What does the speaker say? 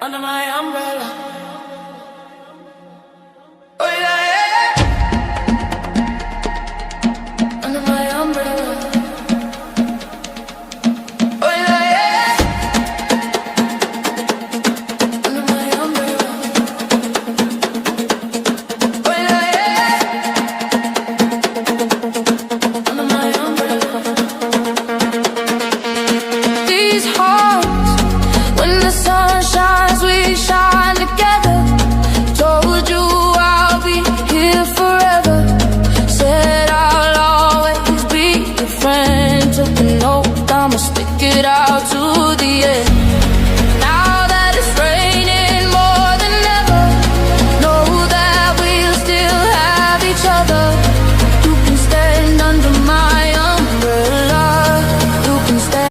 under my umbrella. Oh yeah, yeah. Under my umbrella. Oh yeah, yeah. Under my umbrella. Oh yeah, yeah. Under my umbrella. These hearts, when the sun shines, we shine together. Told you I'll be here forever. Said I'll always be your friend. Took an oath, I'ma stick it out to the end.